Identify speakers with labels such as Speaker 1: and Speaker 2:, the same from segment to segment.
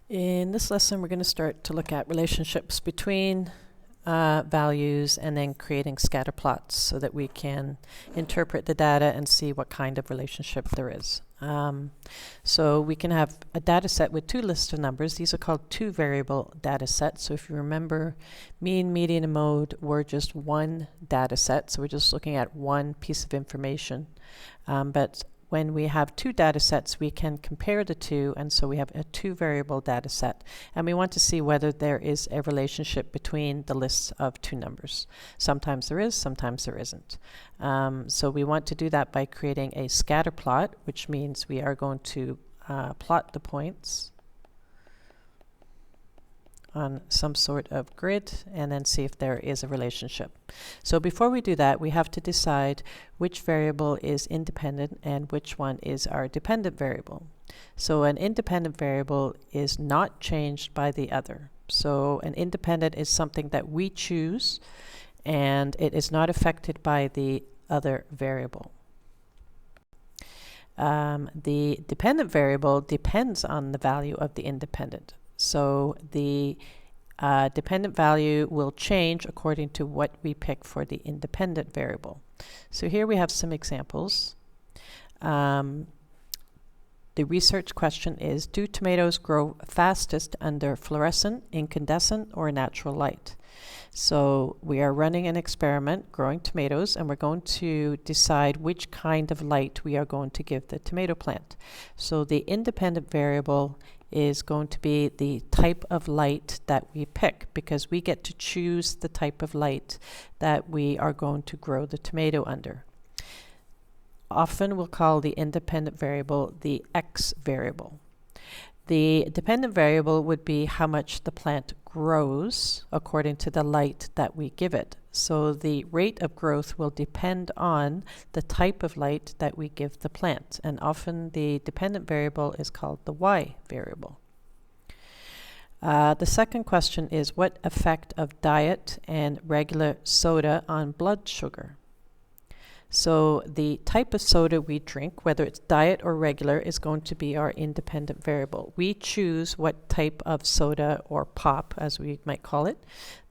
Speaker 1: In this lesson, we're going to start to look at relationships between values and then creating scatter plots so that we can interpret the data and see what kind of relationship there is. So we can have a data set with two lists of numbers. These are called two variable data sets. So if you remember, mean, median, and mode were just one data set. So we're just looking at one piece of information. But when we have two data sets, we can compare the two, and so we have a two variable data set, and we want to see whether there is a relationship between the lists of two numbers. Sometimes there is, sometimes there isn't. So we want to do that by creating a scatter plot, which means we are going to plot the points on some sort of grid and then see if there is a relationship. So before we do that, we have to decide which variable is independent and which one is our dependent variable. So an independent variable is not changed by the other. So an independent is something that we choose and it is not affected by the other variable. The dependent variable depends on the value of the independent. So the dependent value will change according to what we pick for the independent variable. So here we have some examples. The research question is, do tomatoes grow fastest under fluorescent, incandescent, or natural light? So we are running an experiment growing tomatoes, and we're going to decide which kind of light we are going to give the tomato plant. So the independent variable is going to be the type of light that we pick, because we get to choose the type of light that we are going to grow the tomato under. Often we'll call the independent variable the X variable. The dependent variable would be how much the plant grows according to the light that we give it. So the rate of growth will depend on the type of light that we give the plant, and often the dependent variable is called the Y variable. The second question is, what effect of diet and regular soda on blood sugar? So the type of soda we drink, whether it's diet or regular, is going to be our independent variable. We choose what type of soda or pop, as we might call it,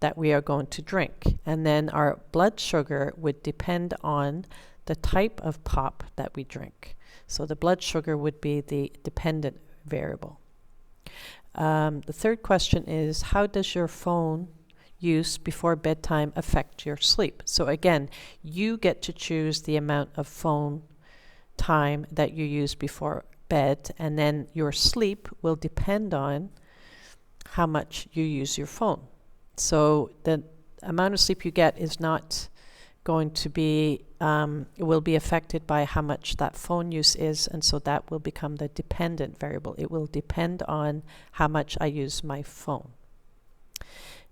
Speaker 1: that we are going to drink. And then our blood sugar would depend on the type of pop that we drink. So the blood sugar would be the dependent variable. The third question is, how does your phone use before bedtime affect your sleep? So again, you get to choose the amount of phone time that you use before bed, and then your sleep will depend on how much you use your phone. So the amount of sleep you get is not going to be, it will be affected by how much that phone use is, and so that will become the dependent variable. It will depend on how much I use my phone.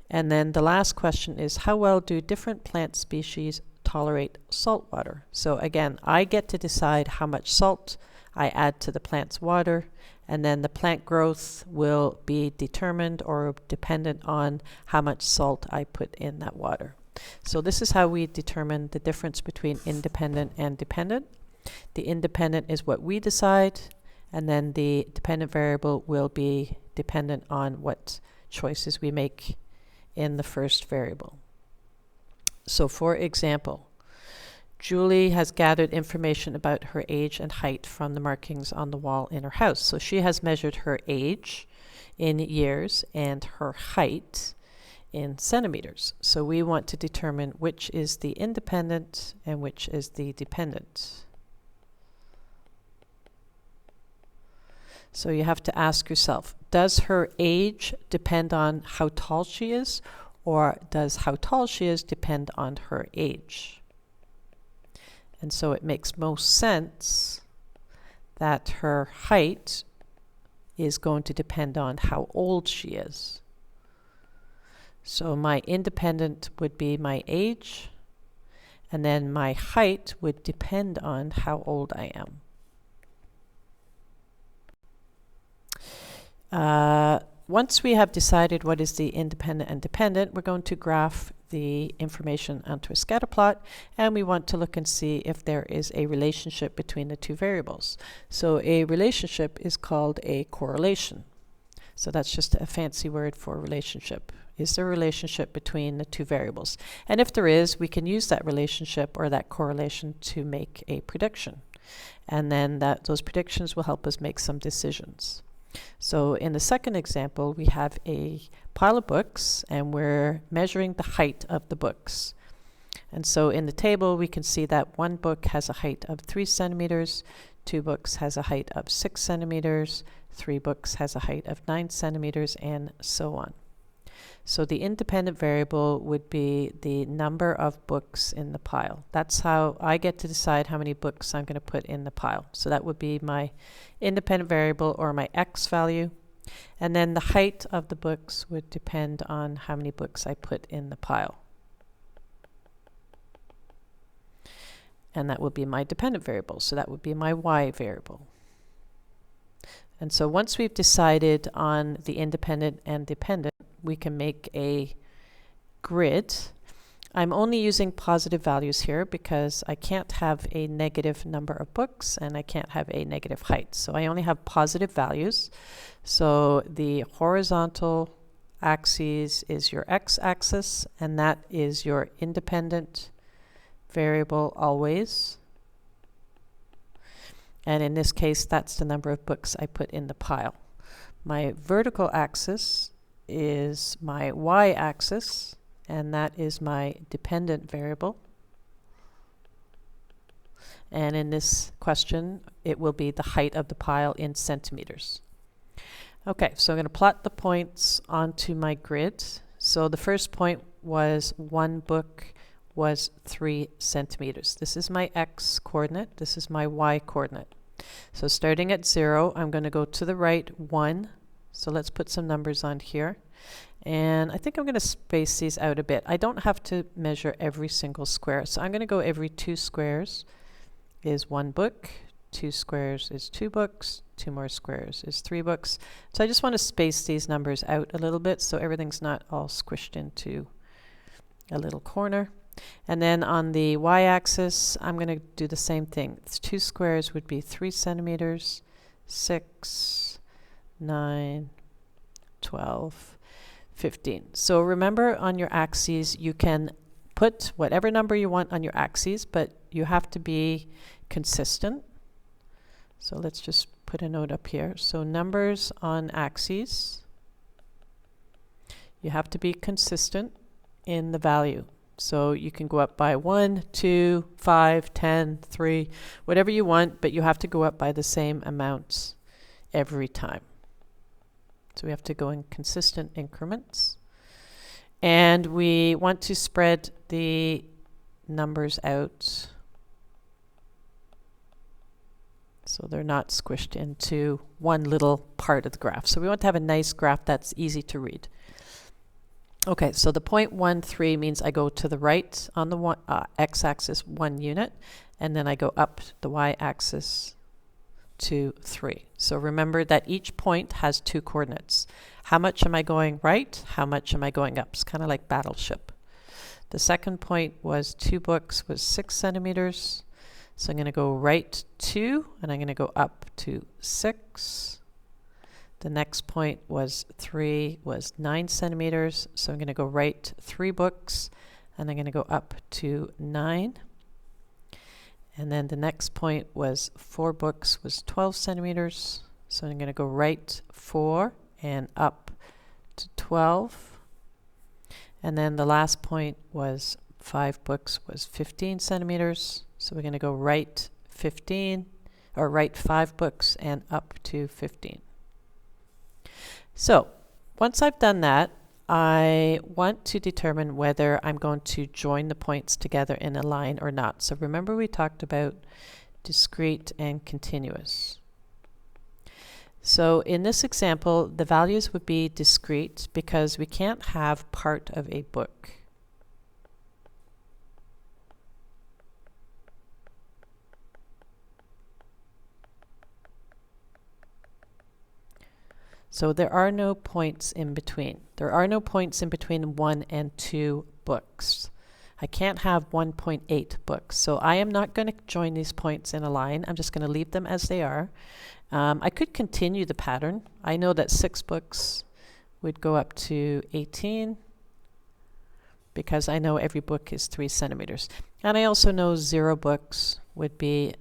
Speaker 1: And then the last question is, how well do different plant species tolerate salt water? So again, I get to decide how much salt I add to the plant's water, and then the plant growth will be determined or dependent on how much salt I put in that water. So this is how we determine the difference between independent and dependent. The independent is what we decide, and then the dependent variable will be dependent on what choices we make in the first variable. So for example, Julie has gathered information about her age and height from the markings on the wall in her house. So she has measured her age in years and her height in centimeters. So we want to determine which is the independent and which is the dependent. So you have to ask yourself, does her age depend on how tall she is, or does how tall she is depend on her age? And so it makes most sense that her height is going to depend on how old she is. So my independent would be my age, and then my height would depend on how old I am. Once we have decided what is the independent and dependent, we're going to graph the information onto a scatter plot, and we want to look and see if there is a relationship between the two variables. So a relationship is called a correlation. So that's just a fancy word for relationship. Is there a relationship between the two variables? And if there is, we can use that relationship or that correlation to make a prediction. And then those predictions will help us make some decisions. So in the second example, we have a pile of books and we're measuring the height of the books. And so in the table, we can see that one book has a height of 3 centimeters, 2 books has a height of 6 centimeters, 3 books has a height of 9 centimeters, and so on. So the independent variable would be the number of books in the pile. That's how I get to decide how many books I'm going to put in the pile. So that would be my independent variable, or my x value. And then the height of the books would depend on how many books I put in the pile. And that would be my dependent variable. So that would be my y variable. And so once we've decided on the independent and dependent, we can make a grid. I'm only using positive values here because I can't have a negative number of books and I can't have a negative height. So I only have positive values. So the horizontal axis is your x-axis, and that is your independent variable always. And in this case, that's the number of books I put in the pile. My vertical axis is my y-axis, and that is my dependent variable. And in this question, it will be the height of the pile in centimeters. Okay, so I'm going to plot the points onto my grid. So the first point was one book was 3 centimeters. This is my x coordinate. This is my y coordinate. So starting at 0, I'm going to go to the right 1. So let's put some numbers on here. And I think I'm going to space these out a bit. I don't have to measure every single square. So I'm going to go every 2 squares is 1 book. 2 squares is 2 books. 2 more squares is 3 books. So I just want to space these numbers out a little bit so everything's not all squished into a little corner. And then on the y-axis, I'm going to do the same thing. 2 squares would be 3 centimeters, 6, 9, 12, 15. So remember, on your axes, you can put whatever number you want on your axes, but you have to be consistent. So let's just put a note up here. So numbers on axes, you have to be consistent in the value. So you can go up by 1, 2, 5, 10, 3, whatever you want, but you have to go up by the same amounts every time. So we have to go in consistent increments. And we want to spread the numbers out so they're not squished into one little part of the graph. So we want to have a nice graph that's easy to read. Okay, so the 0.13 means I go to the right on the x-axis 1 unit, and then I go up the y-axis to 3. So remember that each point has 2 coordinates. How much am I going right? How much am I going up? It's kind of like battleship. The second point was 2 books was 6 centimeters. So I'm going to go right 2, and I'm going to go up to 6. The next point was 3 was 9 centimeters. So I'm going to go right 3 books, and I'm going to go up to 9. And then the next point was 4 books was 12 centimeters. So I'm going to go right 4 and up to 12. And then the last point was 5 books was 15 centimeters. So we're going to go right 15, or right 5 books and up to 15. So once I've done that, I want to determine whether I'm going to join the points together in a line or not. So remember, we talked about discrete and continuous. So in this example, the values would be discrete because we can't have part of a book. So there are no points in between. There are no points in between 1 and 2 books. I can't have 1.8 books. So I am not going to join these points in a line. I'm just going to leave them as they are. I could continue the pattern. I know that 6 books would go up to 18 because I know every book is 3 centimeters. And I also know 0 books would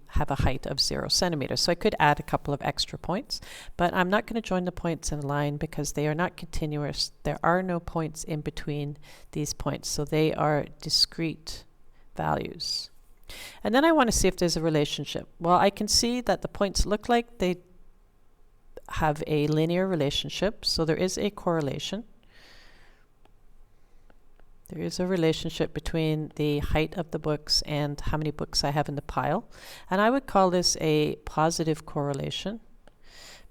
Speaker 1: have a height of 0 centimeters. So I could add a couple of extra points, but I'm not going to join the points in a line because they are not continuous. There are no points in between these points, so they are discrete values. And then I want to see if there's a relationship. Well, I can see that the points look like they have a linear relationship, so there is a correlation. There is a relationship between the height of the books and how many books I have in the pile. And I would call this a positive correlation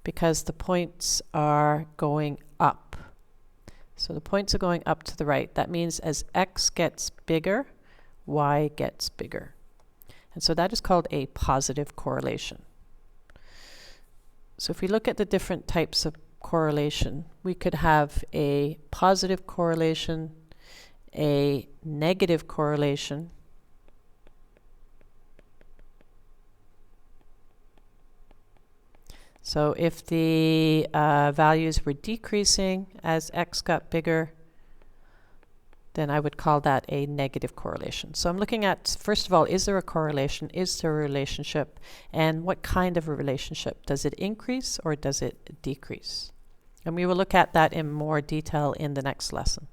Speaker 1: because the points are going up. So the points are going up to the right. That means as x gets bigger, y gets bigger. And so that is called a positive correlation. So if we look at the different types of correlation, we could have a positive correlation, a negative correlation, so if the values were decreasing as x got bigger, then I would call that a negative correlation. So I'm looking at, first of all, is there a correlation? Is there a relationship? And what kind of a relationship? Does it increase or does it decrease? And we will look at that in more detail in the next lesson.